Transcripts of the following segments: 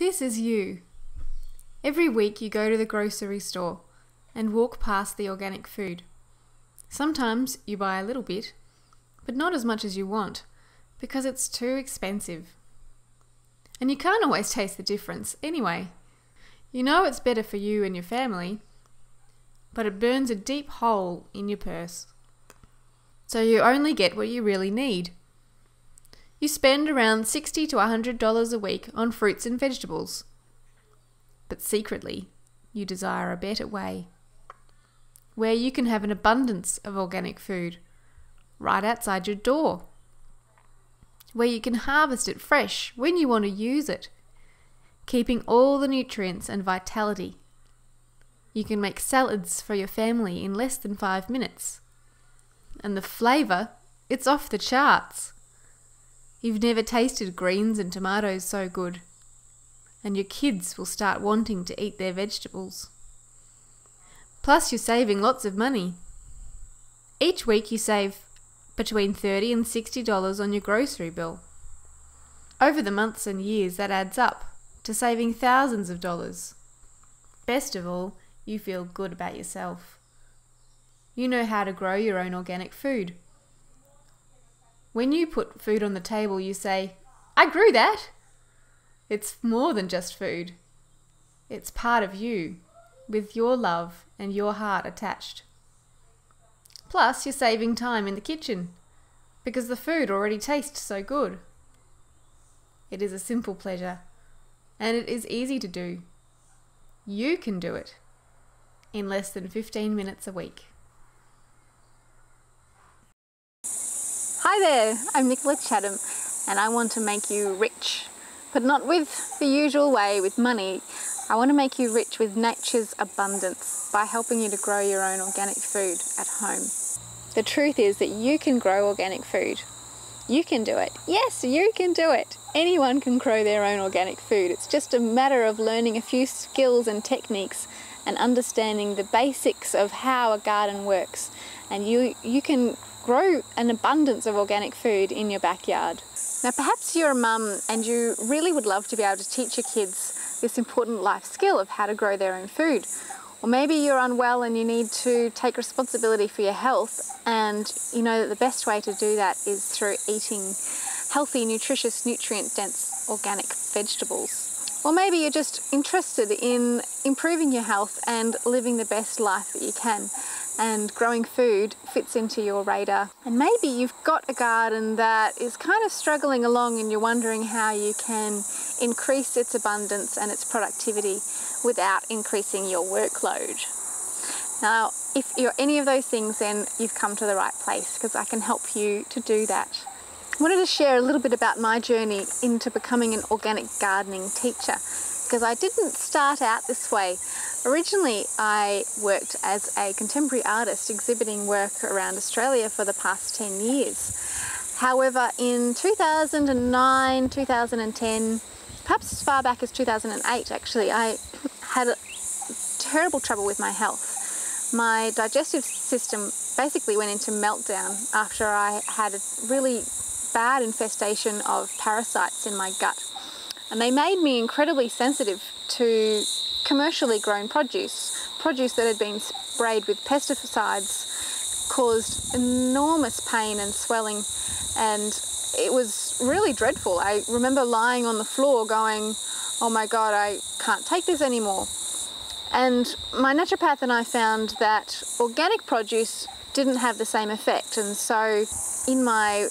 This is you. Every week you go to the grocery store and walk past the organic food. Sometimes you buy a little bit, but not as much as you want, because it's too expensive. And you can't always taste the difference anyway. You know it's better for you and your family, but it burns a deep hole in your purse. So you only get what you really need. You spend around $60 to $100 a week on fruits and vegetables. But secretly, you desire a better way, where you can have an abundance of organic food right outside your door, where you can harvest it fresh when you want to use it, keeping all the nutrients and vitality. You can make salads for your family in less than 5 minutes. And the flavour, it's off the charts. You've never tasted greens and tomatoes so good. And your kids will start wanting to eat their vegetables. Plus you're saving lots of money. Each week you save between $30 and $60 on your grocery bill. Over the months and years that adds up to saving thousands of dollars. Best of all, you feel good about yourself. You know how to grow your own organic food. When you put food on the table, you say, "I grew that." It's more than just food. It's part of you, with your love and your heart attached. Plus, you're saving time in the kitchen, because the food already tastes so good. It is a simple pleasure, and it is easy to do. You can do it in less than 15 minutes a week. Hi there, I'm Nicola Chatham, and I want to make you rich, but not with the usual way with money. I want to make you rich with nature's abundance by helping you to grow your own organic food at home. The truth is that you can grow organic food. You can do it. Yes, you can do it. Anyone can grow their own organic food. It's just a matter of learning a few skills and techniques and understanding the basics of how a garden works. And you can grow an abundance of organic food in your backyard. Now perhaps you're a mum and you really would love to be able to teach your kids this important life skill of how to grow their own food. Or maybe you're unwell and you need to take responsibility for your health, and you know that the best way to do that is through eating healthy, nutritious, nutrient-dense organic vegetables. Or maybe you're just interested in improving your health and living the best life that you can, and growing food fits into your radar. And maybe you've got a garden that is kind of struggling along and you're wondering how you can increase its abundance and its productivity without increasing your workload. Now, if you're any of those things, then you've come to the right place, because I can help you to do that. I wanted to share a little bit about my journey into becoming an organic gardening teacher, because I didn't start out this way. Originally, I worked as a contemporary artist exhibiting work around Australia for the past 10 years. However, in 2009, 2010, perhaps as far back as 2008 actually, I had terrible trouble with my health. My digestive system basically went into meltdown after I had a really bad infestation of parasites in my gut. And they made me incredibly sensitive to commercially grown produce that had been sprayed with pesticides, caused enormous pain and swelling, and it was really dreadful. I remember lying on the floor going, "Oh my God, I can't take this anymore." And my naturopath and I found that organic produce didn't have the same effect, and so in my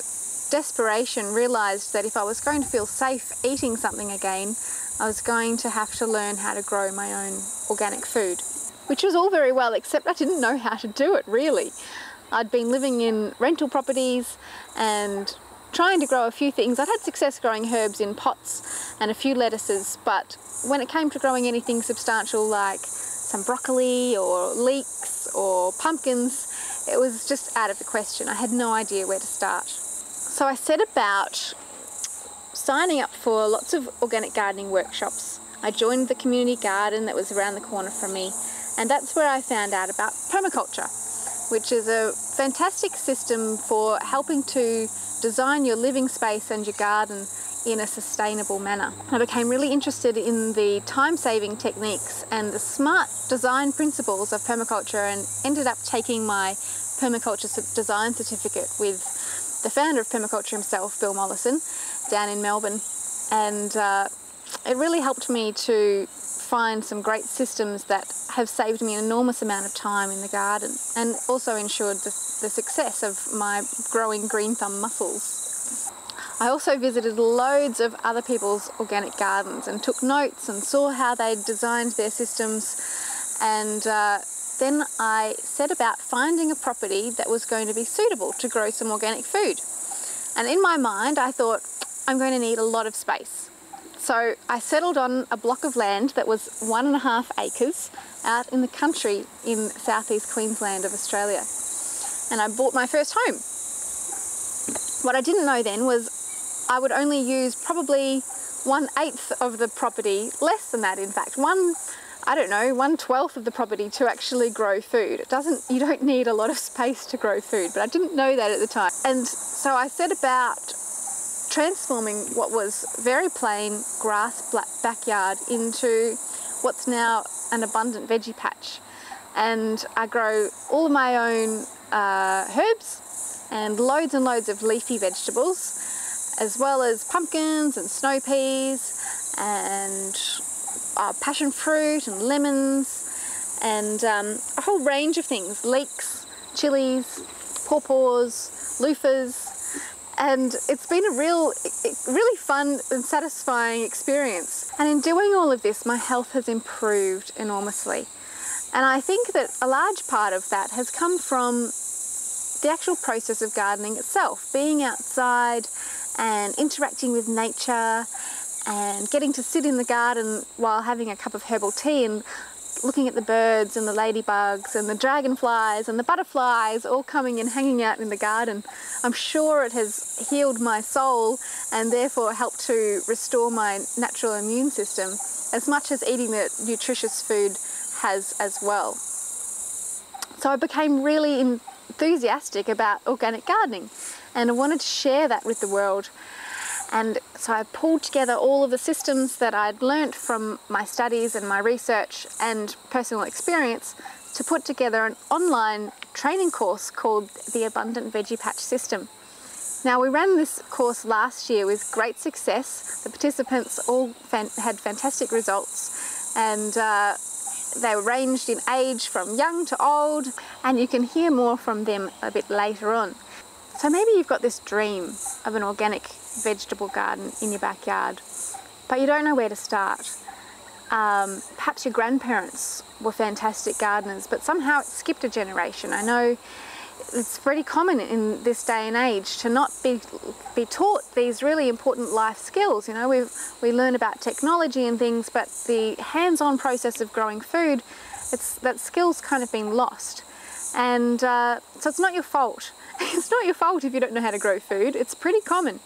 desperation realised that if I was going to feel safe eating something again, I was going to have to learn how to grow my own organic food, which was all very well, except I didn't know how to do it really. I'd been living in rental properties and trying to grow a few things. I'd had success growing herbs in pots and a few lettuces, but when it came to growing anything substantial like some broccoli or leeks or pumpkins, it was just out of the question. I had no idea where to start. So I set about signing up for lots of organic gardening workshops. I joined the community garden that was around the corner from me, and that's where I found out about permaculture, which is a fantastic system for helping to design your living space and your garden in a sustainable manner. I became really interested in the time-saving techniques and the smart design principles of permaculture, and ended up taking my permaculture design certificate with the founder of permaculture himself, Bill Mollison, down in Melbourne. And it really helped me to find some great systems that have saved me an enormous amount of time in the garden, and also ensured the success of my growing green thumb mussels. I also visited loads of other people's organic gardens and took notes and saw how they designed their systems, and then I set about finding a property that was going to be suitable to grow some organic food. And in my mind I thought, I'm going to need a lot of space. So I settled on a block of land that was 1.5 acres out in the country in southeast Queensland of Australia. And I bought my first home. What I didn't know then was I would only use probably 1/8 of the property, less than that in fact, 1/12 of the property to actually grow food. You don't need a lot of space to grow food, but I didn't know that at the time. And so I set about transforming what was very plain grass backyard into what's now an abundant veggie patch. And I grow all of my own herbs and loads of leafy vegetables, as well as pumpkins and snow peas and passion fruit and lemons, and a whole range of things, leeks, chilies, pawpaws, loofahs. And it's been a really fun and satisfying experience. And in doing all of this, my health has improved enormously. And I think that a large part of that has come from the actual process of gardening itself, being outside and interacting with nature and getting to sit in the garden while having a cup of herbal tea and looking at the birds and the ladybugs and the dragonflies and the butterflies all coming and hanging out in the garden. I'm sure it has healed my soul and therefore helped to restore my natural immune system as much as eating the nutritious food has as well. So I became really enthusiastic about organic gardening, and I wanted to share that with the world. And so I pulled together all of the systems that I'd learnt from my studies and my research and personal experience to put together an online training course called the Abundant Veggie Patch System. Now, we ran this course last year with great success. The participants all had fantastic results, and they were ranged in age from young to old, and you can hear more from them a bit later on. So maybe you've got this dream of an organic vegetable garden in your backyard, but you don't know where to start. Perhaps your grandparents were fantastic gardeners, but somehow it skipped a generation. I know it's pretty common in this day and age to not be taught these really important life skills. You know, we learn about technology and things, but the hands-on process of growing food, that skill's kind of been lost. And so it's not your fault. It's not your fault if you don't know how to grow food. It's pretty common.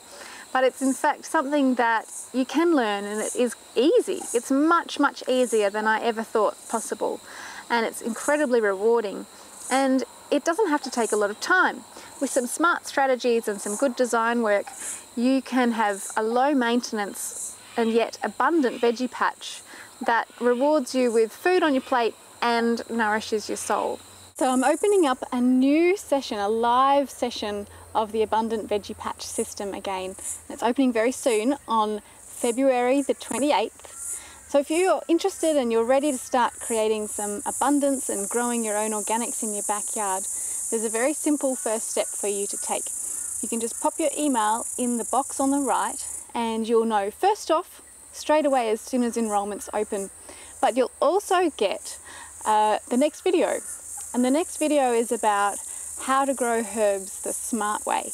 But it's in fact something that you can learn, and it is easy. It's much, much easier than I ever thought possible. And it's incredibly rewarding. And it doesn't have to take a lot of time. With some smart strategies and some good design work, you can have a low maintenance and yet abundant veggie patch that rewards you with food on your plate and nourishes your soul. So I'm opening up a new session, a live session of the Abundant Veggie Patch System again. It's opening very soon on February the 28th. So if you're interested and you're ready to start creating some abundance and growing your own organics in your backyard, there's a very simple first step for you to take. You can just pop your email in the box on the right, and you'll know first off straight away as soon as enrollment's open. But you'll also get the next video. And the next video is about how to grow herbs the smart way.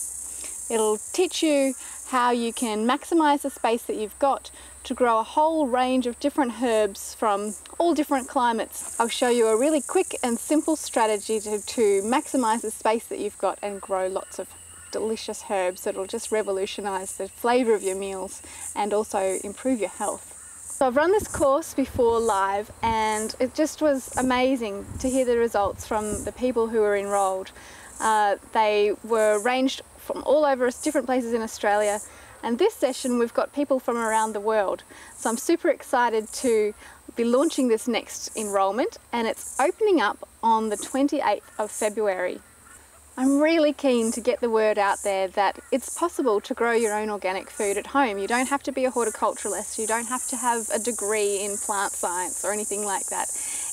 It'll teach you how you can maximize the space that you've got to grow a whole range of different herbs from all different climates. I'll show you a really quick and simple strategy to maximize the space that you've got and grow lots of delicious herbs that'll just revolutionize the flavor of your meals and also improve your health. So I've run this course before live, and it just was amazing to hear the results from the people who were enrolled. They were ranged from all over different places in Australia, And this session we've got people from around the world. So I'm super excited to be launching this next enrolment, and it's opening up on the 28th of February. I'm really keen to get the word out there that it's possible to grow your own organic food at home. You don't have to be a horticulturalist, you don't have to have a degree in plant science or anything like that.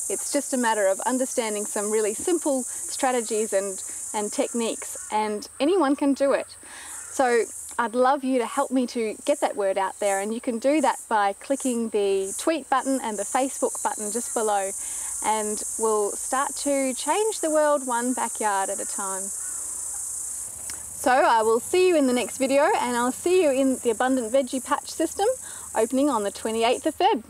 It's just a matter of understanding some really simple strategies and techniques, and anyone can do it. So I'd love you to help me to get that word out there, and you can do that by clicking the tweet button and the Facebook button just below, and we'll start to change the world one backyard at a time. So I will see you in the next video, and I'll see you in the Abundant Veggie Patch System opening on the 28th of Feb.